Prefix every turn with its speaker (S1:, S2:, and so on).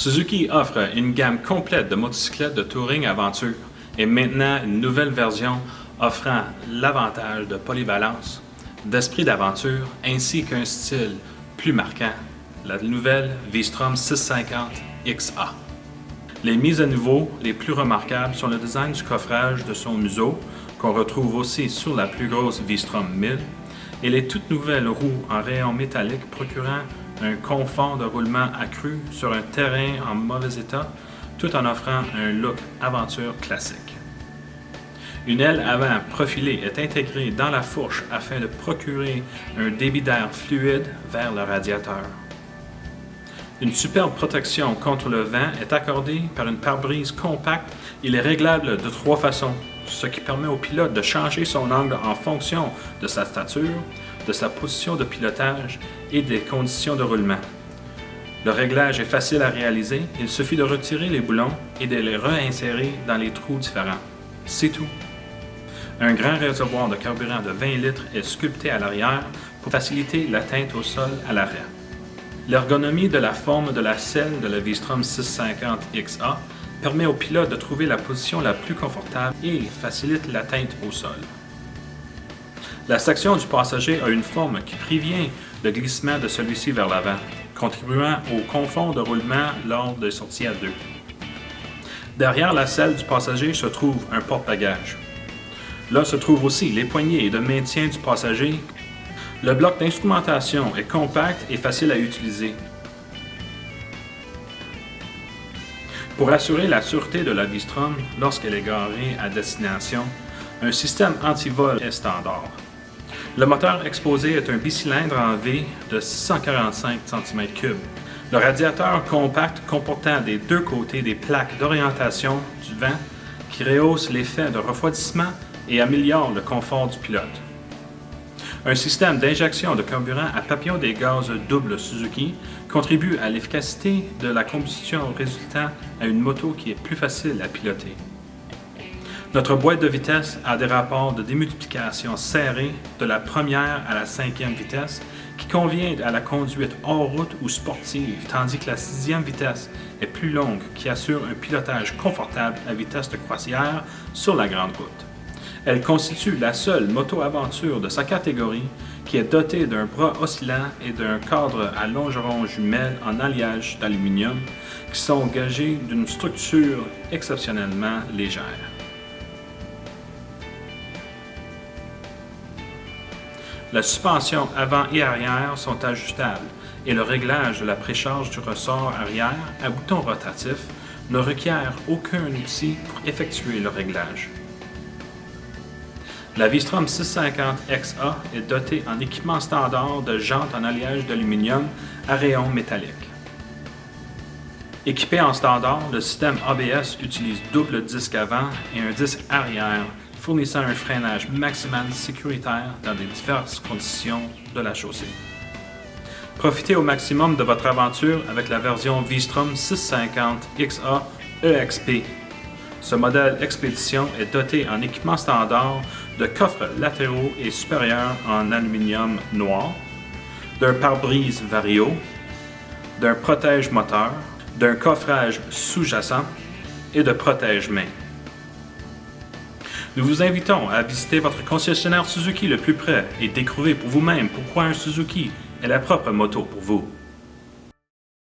S1: Suzuki offre une gamme complète de motocyclettes de touring aventure et maintenant une nouvelle version offrant l'avantage de polyvalence, d'esprit d'aventure ainsi qu'un style plus marquant, la nouvelle V-Strom 650 XA. Les mises à niveau les plus remarquables sont le design du coffrage de son museau, qu'on retrouve aussi sur la plus grosse V-Strom 1000, et les toutes nouvelles roues en rayon métallique procurant un confort de roulement accru sur un terrain en mauvais état, tout en offrant un look aventure classique. Une aile avant profilée est intégrée dans la fourche afin de procurer un débit d'air fluide vers le radiateur. Une superbe protection contre le vent est accordée par une pare-brise compacte. Il est réglable de 3 façons, ce qui permet au pilote de changer son angle en fonction de sa stature, de sa position de pilotage et des conditions de roulement. Le réglage est facile à réaliser, il suffit de retirer les boulons et de les réinsérer dans les trous différents. C'est tout. Un grand réservoir de carburant de 20 litres est sculpté à l'arrière pour faciliter l'atteinte au sol à l'arrêt. L'ergonomie de la forme de la selle de la V-Strom 650 XA permet au pilote de trouver la position la plus confortable et facilite l'atteinte au sol. La section du passager a une forme qui prévient le glissement de celui-ci vers l'avant, contribuant au confort de roulement lors des sorties à deux. Derrière la selle du passager se trouve un porte-bagages. Là se trouvent aussi les poignées de maintien du passager. Le bloc d'instrumentation est compact et facile à utiliser. Pour assurer la sûreté de la V-Strom lorsqu'elle est garée à destination, un système anti-vol est standard. Le moteur exposé est un bicylindre en V de 645 cm3. Le radiateur compact comportant des deux côtés des plaques d'orientation du vent qui rehausse l'effet de refroidissement et améliore le confort du pilote. Un système d'injection de carburant à papillon des gaz double Suzuki contribue à l'efficacité de la combustion résultant à une moto qui est plus facile à piloter. Notre boîte de vitesse a des rapports de démultiplication serrés de la première à la 5e vitesse qui convient à la conduite hors route ou sportive, tandis que la 6e vitesse est plus longue qui assure un pilotage confortable à vitesse de croisière sur la grande route. Elle constitue la seule moto-aventure de sa catégorie qui est dotée d'un bras oscillant et d'un cadre à longeron jumelles en alliage d'aluminium qui sont gagés d'une structure exceptionnellement légère. La suspension avant et arrière sont ajustables et le réglage de la précharge du ressort arrière à bouton rotatif ne requiert aucun outil pour effectuer le réglage. La V-Strom 650 XA est dotée en équipement standard de jantes en alliage d'aluminium à rayon métallique. Équipé en standard, le système ABS utilise double disque avant et un disque arrière, fournissant un freinage maximal sécuritaire dans les diverses conditions de la chaussée. Profitez au maximum de votre aventure avec la version V-Strom 650 XA EXP. Ce modèle Expédition est doté en équipement standard de coffres latéraux et supérieurs en aluminium noir, d'un pare-brise Vario, d'un protège-moteur, d'un coffrage sous-jacent et de protège-main. Nous vous invitons à visiter votre concessionnaire Suzuki le plus près et découvrir pour vous-même pourquoi un Suzuki est la propre moto pour vous.